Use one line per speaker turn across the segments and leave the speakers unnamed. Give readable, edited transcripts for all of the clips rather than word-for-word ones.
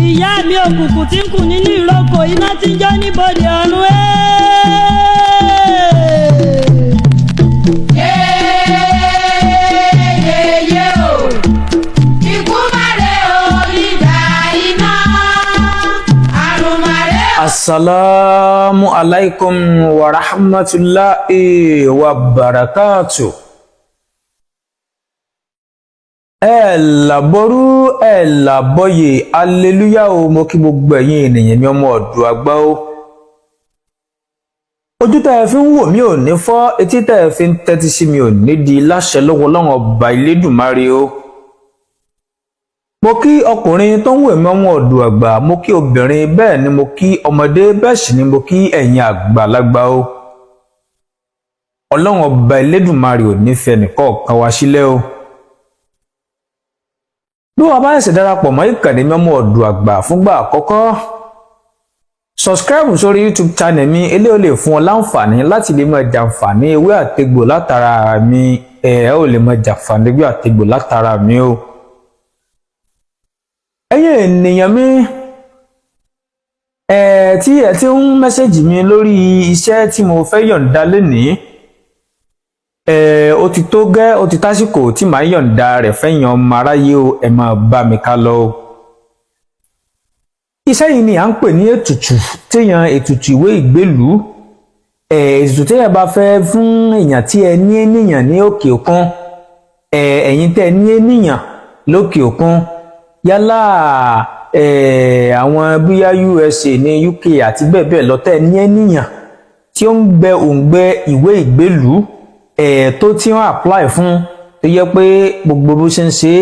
ìyá mi òkùnkùn tí ń kù nínú ìrókò iná tí ń jó níbodè ọ̀run
Assalamu alaikum wa rahmatullahi wa barakatuh. Ẹ làbọrú ẹ làbọyè hallelujah o, mo kí gbogbo ẹ̀yin ènìyàn mi ọmọ ọ̀dọ̀ àgbà o. Ojú tẹ́ ẹ fi ń wò mí ò ní fọ́, etí tẹ́ ẹ fi ń tẹ́tí sí mi ò ní di láṣẹ lọ́wọ́ Ọlọ́run ọba Elédùmarè o. Mo kí ọkùnrin tó ń wò mí ọmọ ọ̀dọ̀ àgbà, mo kí obìnrin, bẹ́ẹ̀ ni mo kí ọmọdé, bẹ́ẹ̀ sì ni mo kí ẹ̀yin àgbàlagbà o. Ọlọ́run ọba Elédùmarè ò ní fi ẹnìkọ̀ọ̀kan wá sílẹ̀ o. Bí wọ́n bá ṣẹ̀ṣẹ̀ darapọ̀ mọ́ ìkànnì mi ọmọ ọ̀dọ̀ àgbà fúngbà àkọ́kọ́, subscribe sórí YouTube channel mi, eléyìí lè fún ọ láǹfààní láti lè máa jàǹfààní ewé àtegbò látara mi, ò lè máa jàǹfààní ewé àtegbò látara mi o. Ẹ̀yin ènìyàn mi, tí ẹ ti ń mẹ́sẹ̀jì mi lórí iṣẹ́ tí mo fẹ́ yọ̀ǹda lénìí, ó ti tó gẹ́, ó ti tásìkò tí màá yọ̀ǹda rẹ̀ fẹ́yàn ọmọ aráyé o, ẹ máa bá mi ká lọ o. Iṣẹ́ yìí ni à ń pè ní ètùtù, ètùtù ìwé ìgbélùú. Ètùtù téèyàn bá fẹ́ fún èèyàn tí ẹ ní ènìyàn ní òkè òkun, ẹ̀yin tẹ́ ẹ ní ènìyàn lókè òkun, yálà àwọn bóyá USA ní UK àti bẹ́ẹ̀ bẹ́ẹ̀ lọ, tẹ́ ẹ ní ènìyàn tí ó ń gbẹ òǹgbẹ ìwé ìgbélùú, tó tí wọ́n apply fún, tó yẹ pé gbogbo bó ṣe ń ṣe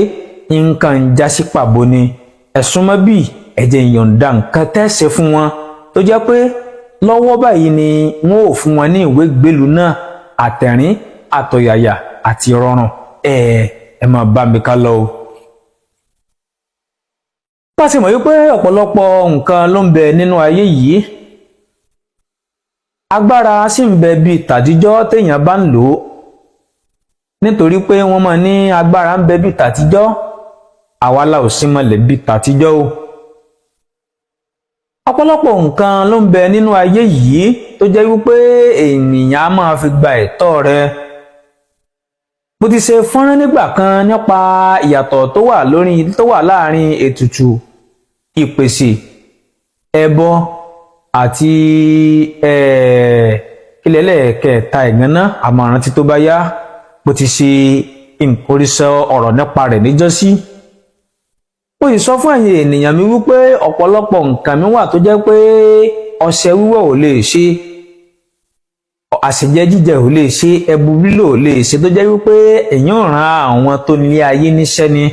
nǹkan ń já sí pàbó ni, ẹ̀sùn mọ́ bí ẹ̀jẹ̀ ìyọ̀ǹda nǹkan tẹ́sẹ̀ fún wọn, tó jẹ́ pé lọ́wọ́ báyìí ni wọ́n ò fún wọn ní ìwé ìgbélùú náà, àtẹ̀rín àtọ̀yàyà àti rọrùn. Ẹ máa bá mi ká lọ o. Bá ti mọ̀ wípé ọ̀pọ̀lọpọ̀ nǹkan ló ń bẹ nínú ayé yìí, agbára sì ń bẹ bíi tàtijọ́ téèyàn bá ń lò ó, nítorí pé wọ́n máa ní agbára ń bẹ bíi tàtijọ́, àwa la ò sí mọ́lẹ̀ bíi tàtijọ́ o. Ọ̀pọ̀lọpọ̀ nǹkan ló ń bẹ nínú ayé yìí tó jẹ́ wípé ènìyàn á máa fi gba ẹ̀tọ́ rẹ̀. Mo ti ṣe fọ́nrán nígbà kan nípa ìyàtọ̀ tó wà láàrin ètùtù, ìpèsè, ẹbọ àti kílẹ̀lẹ́kẹ̀ẹ́ta ìgànná, àmọ̀ràn tí tó bá yá. Mo ti ṣe oríṣi ọ̀rọ̀ nípa rẹ̀ níjọ́sí. Mo sì sọ fún ẹ̀yin ènìyàn mi wípé ọ̀pọ̀lọpọ̀ nǹkan mi wà tó jẹ́ pé ọṣẹ wíwọ̀ ò lè ṣe, àṣejẹ jíjẹ ò lè ṣe, ẹbu lílò ò lè ṣe, tó jẹ́ wípé èèyàn rán àwọn tó ní ayé níṣẹ́ ni.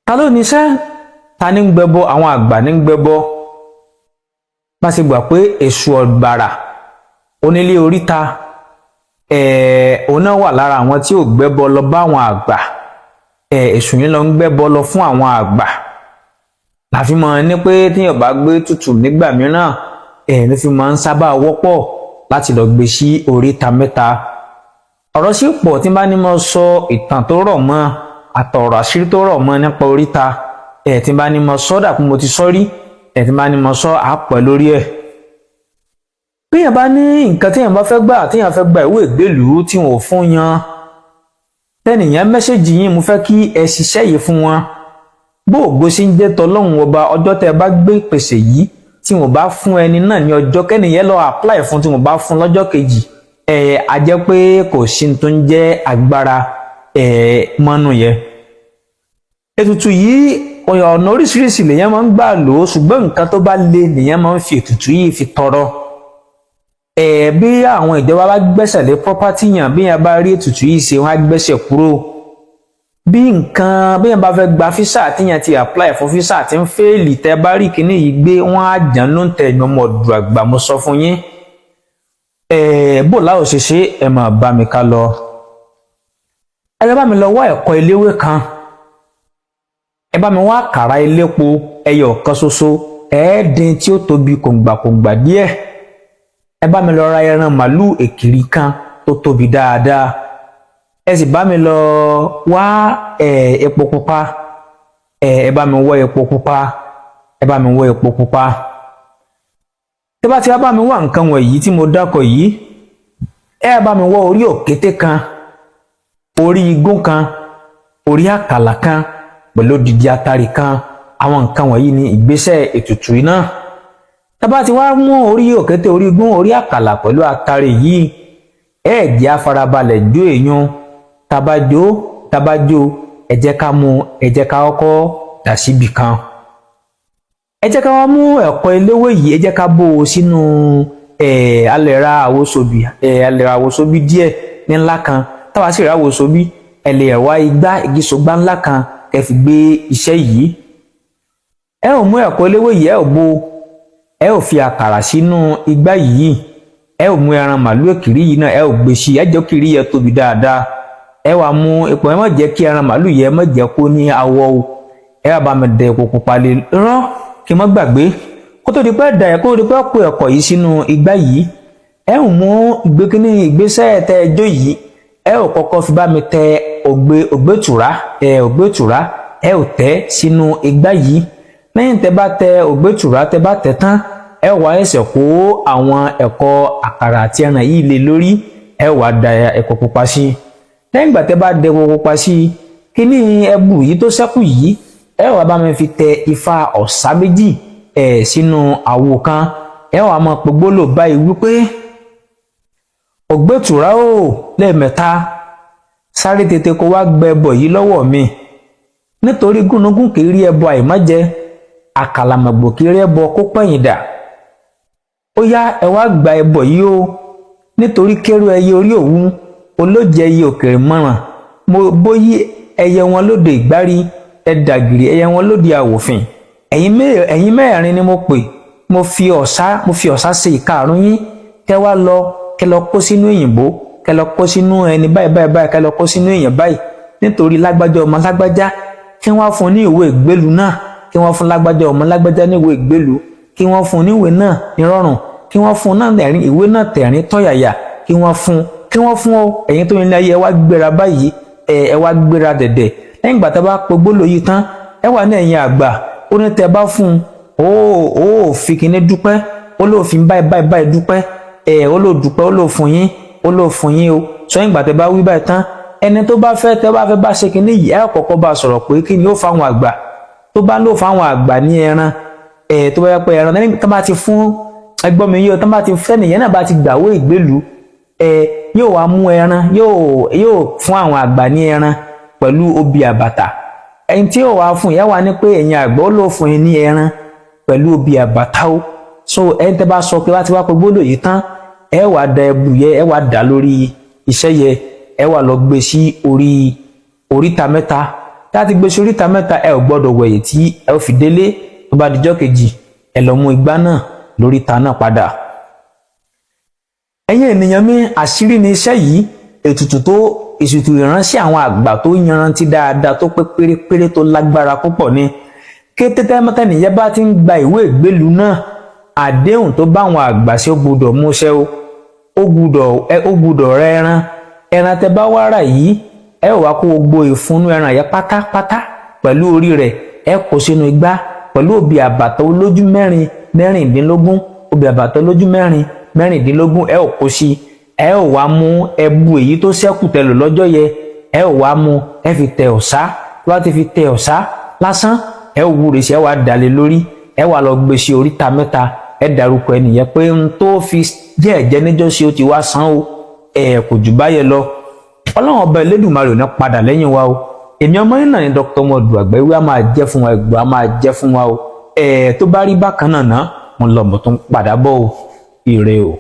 Ta ló níṣẹ́? Ta ní ń gbẹbọ? Àwọn àgbà ní ń gbẹbọ. Bá ṣe gbà pé èṣù ọ̀gbàrà onílé oríta, òun náà wà lára àwọn tí ò gbẹbọ lọ bá àwọn àgbà. Èṣù yín lọ ń gbẹbọ lọ fún àwọn àgbà. Láfi mọ̀ ní pé téèyàn bá gbé tutù nígbà mìíràn, ló fi máa ń sábà wọ́pọ̀ láti lọ gbé sí oríta mẹ́ta. Ọ̀rọ̀ sì pọ̀ tí bá ní mo sọ ìtàn tó rọ̀ mọ́ àtọ̀rọ̀ àṣírí tó rọ̀ mọ́ nípa oríta, tí bá ní mo sọ dà pé mo ti sọ rí, tí bá ní mo sọ àpọ̀ lórí ẹ̀. Bí èèyàn bá ní nǹkan téèyàn bá fẹ́ gbà, téèyàn fẹ́ gba ìwé ìgbélùú tí wọn ò fún yan, tẹ́nìyàn mẹ́sẹ̀jì yín, mo fẹ́ kí ẹ ṣiṣẹ́ yìí fún wọn. Bó ògo sí ń jẹ́ tọlọ́run ọba, ọjọ́ tẹ́ ẹ bá gbé ìpèsè yìí tí wọ́n bá fún ẹni náà ní ọjọ́ kẹ́nìyẹn lọ apply fún, tí wọ́n bá fún lọ́jọ́ kejì, a jẹ́ pé kò sí tó ń jẹ́ agbára mọ́nú yẹn. Ètùtù yìí ọ̀nà oríṣiríṣi lèyàn máa ń gbà lò ó, ṣùgbọ́n nǹkan tó bá le nìyẹn máa ń fi ètùtù yìí fi tọrọ. Bí àwọn ìjọba bá gbẹ́sẹ̀ lé property yàn, bí yẹn bá rí ètùtù yìí ṣe, wọ́n á gbẹ́sẹ̀ kúrò. Bí yẹn bá fẹ́ gba físà tíyàn ti apply fún físà tí ń fẹ́ẹ̀lì, tẹ́ bá rí kíní yìí gbé, wọ́n á jàn ló ń tẹ ẹ̀yàn ọmọ ọ̀dọ̀ àgbà, mo sọ fún yín. Bó láò ṣe ṣe, ẹ máa bá mi ká lọ. Ẹ bá mi lọ wá ẹ̀kọ́ eléwé kan, ẹ bá mi wá àkàrà elépo ẹyọ kan ṣoṣo, dín tí ó tóbi kòǹgbàkòǹgbà díẹ̀, ẹ bá mi lọ ra ẹran màlúù èkìrí kan tó tóbi dáadáa, ẹ sì bá mi lọ wá epo pupa, ẹ bá mi wọ epo pupa, ẹ bá mi wọ epo pupa. Tẹ́ bá ti wá bá mi wá nǹkan wọ̀nyí tí mo dákọ̀ yìí, ẹ bá mi wọ orí òkété kan, orí igún kan, orí àkàlà kan pẹ̀lú odidi atari kan. Àwọn nǹkan wọ̀nyí ni ìgbésẹ̀ ètùtù iná. Tẹ́ bá ti wá mú orí òkété, orí igún, orí àkàlà pẹ̀lú atari yìí, ẹ jẹ́ afarabalẹ̀ jó èèyàn. Tabajó, ẹ jẹ́ ká mú, ẹ jẹ́ ká kọ́kọ́ dà síbì kan. Ẹ jẹ́ ká wá mú ẹ̀kọ́ eléwé yìí, ẹ jẹ́ ká bó o sínú alẹ́ra àwòsóbí díẹ̀ ní ńlá kan. Táwa sì ra àwòsóbí, ẹ lè wá igi sògbá ńlá kan kẹ́ fi gbé iṣẹ́ yìí. Ẹ ò mú ẹ̀kọ́ eléwé yìí, ẹ ò bó, ẹ ò fi àkàrà sínú igbá yìí, ẹ ò mú ẹran màlúù èkìrí yìí náà, ẹ ò gbé sí, ẹ jẹ́ kiri yẹ tóbi dáadáa. Ẹ wá mú epo, ẹ má jẹ́ kí ẹran màlúù yẹ má jẹ́ kó ní awọ o. Ẹ wá bá mi dẹ epo pupa lé rán kí n má gbàgbé. Kó tó di pé kó ẹ̀kọ́ yìí sínú igbá yìí, ẹ ò mú ìgbésẹ̀ tẹ ẹjọ́ yìí, ẹ ò kọ́kọ́ fi bá mi tẹ ògbétùrá, ẹ ò tẹ̀ sínú igbá yìí. Lẹ́yìn tẹ́ bá tẹ ògbétùrá, tẹ́ bá tẹ̀ tán, ẹ wá ẹsẹ̀ kó àwọn ẹ̀kọ́ àkàrà àti ẹran yìí lé lórí, ẹ wá da epo pupa sí. Lẹ́yìn ìgbà tẹ́ bá dẹ epo pupa sí, kíní ẹbu yìí tó ṣẹ́kù yìí, ẹ wá bá mi fi tẹ ifá ọ̀sá méjì sínú àwo kan. Ẹ wá máa pe gbólóhùn báyìí wípé ògbétùrá o lẹ́ẹ̀mẹ́ta, sáré tètè kó wá gbẹ ẹbọ yìí lọ́wọ́ mi, nítorí gúnugún kì í rí ẹbọ àìmájẹ, àkàlàmọ̀gbò kì í rí ẹbọ kó pẹ̀yìn dà. Ó yá, ẹ wá gba ẹbọ yìí o, nítorí kérú ẹyẹ orí òwú, olójẹ ẹyẹ òkèrè mọ́ràn, mo bóyí ẹyẹ wọn lóde ìgbárí, ẹ dàgìrì ẹyẹ wọn lóde àwòfìn. Ẹ̀yin mẹ́rin ni mo pè, mo fi ọ̀sá ṣe ìkarùn yín. Kẹ́ wá lọ, kẹ́ lọ kó sínú òyìnbó, kẹ́ lọ kó sínú ẹni báyìí, kẹ́ lọ kó sínú èèyàn báyìí, nítorí lágbájá ọmọ lágbájá. Kí wọ́n fún ní ìwé ìgbélú náà, kí wọ́n fún lágbájá ọmọ lágbájá ní ìwé ìgbélú, kí wọ́n fún ní ìwé náà ní rọrùn, kí wọ́n fún náà ìwé náà tẹ̀rín tọ̀yàyà, kí wọ́n fún ọ. Ẹ̀yin tó ní ayé ẹ wá gbéra báyìí, ẹ wá gbéra dẹ̀dẹ̀. Lẹ́yìn ìgbà tá bá pe gbólóhùn yìí tán, ẹ wà ní ẹ̀yin àgbà, ó ní tẹ́ bá fún ó fi kíní dúpẹ́, ó lóò fi báyìí dúpẹ́, ó lóò dúpẹ́, ó lóò fún yín o. Sọ ìgbà tẹ́ bá wí báyìí tán, ẹni tó bá fẹ́ bá ṣe kíní yìí, ẹ kọ́kọ́ bá sọ̀rọ̀ pé kí ni ó fáwọn àgbà. Tó bá lò fáwọn àgbà ní ẹran, tó bá yẹ pé ẹran lẹ́yìn tó bá ti fún ẹgbọ́n mi yóò, tó bá ti fẹ́ nìyẹn náà bá ti gbàwé ìgbélú, yóò wá mú ẹran, yóò fún àwọn àgbà ní ẹran pẹ̀lú obì àbàtà. Ẹni tí yóò wá fún ìyá wa ní pé ẹ̀yin àgbà ó lò fún yín ní ẹran pẹ̀lú obì àbàtà o. So ẹni tẹ́ bá sọ pé wá ti wá pé gbólóhùn yìí tán, ẹ wá da ẹbù yẹ, ẹ wá dà lórí iṣẹ́ yẹ, ẹ wá lọ gbé sí oríta mẹ́ta. Láti gbé sí oríta mẹ́ta, ẹ ò gbọ́dọ̀ wẹ̀yìn tí ẹ ò fi délé. Tó bá dijọ́ kejì, ẹ lọ mú igbá náà lóríta náà padà. Ẹ̀yin ènìyàn mi, àṣírí ni iṣẹ́ yìí. Ètùtù ìránṣẹ́ àwọn àgbà tó yanrantí dáadáa, tó pé pérépéré, tó lágbára púpọ̀ ni. Kété tẹ́nìyẹn bá ti ń gba ìwé ìgbélú náà, àdéhùn tó bá àwọn àgbà ṣe ó gbọ́dọ̀ múṣẹ o. Ó gbọ́dọ̀ rẹ ẹran tẹ́ bá wá rà yìí, ẹ wá kó gbogbo ìfúnnú ẹran yẹn pátápátá pẹ̀lú orí rẹ̀, ẹ kó sínú igbá pẹ̀lú obì àbàtà olójú mẹ́rìndínlógún, obì àbàtà olójú mẹ́rìndínlógún, ẹ ò kó sí. Ẹ ò wá mú ẹbu èyí tó ṣẹ́kù tẹlò lọ́jọ́ yẹ, ẹ ò wá mú, ẹ fi tẹ ọ̀sá. Tó bá ti fi tẹ ọ̀sá lásán, ẹ ò wúre sí, ẹ wá dàlé lórí, ẹ wá lọ gbé sí oríta mẹ́ta. Ẹ dárúkọ ẹnìyẹn pé n tó fi jẹ́ ẹ̀jẹ̀ níjọ́sí ó ti wá san o, kò jù báyẹn lọ. Ọlọ́run ọba Elédùmarè ò ní padà lẹ́yìn wa o. Èmi ọmọ yín náà ni Dr. Modu Àgbáyéwé, a máa jẹ́ fún wa, ẹgbẹ́ a máa jẹ́ fún wa o. Tó bá rí bákan náà, mo lọ mọ̀ tó ń padà bọ̀ o. Ire o.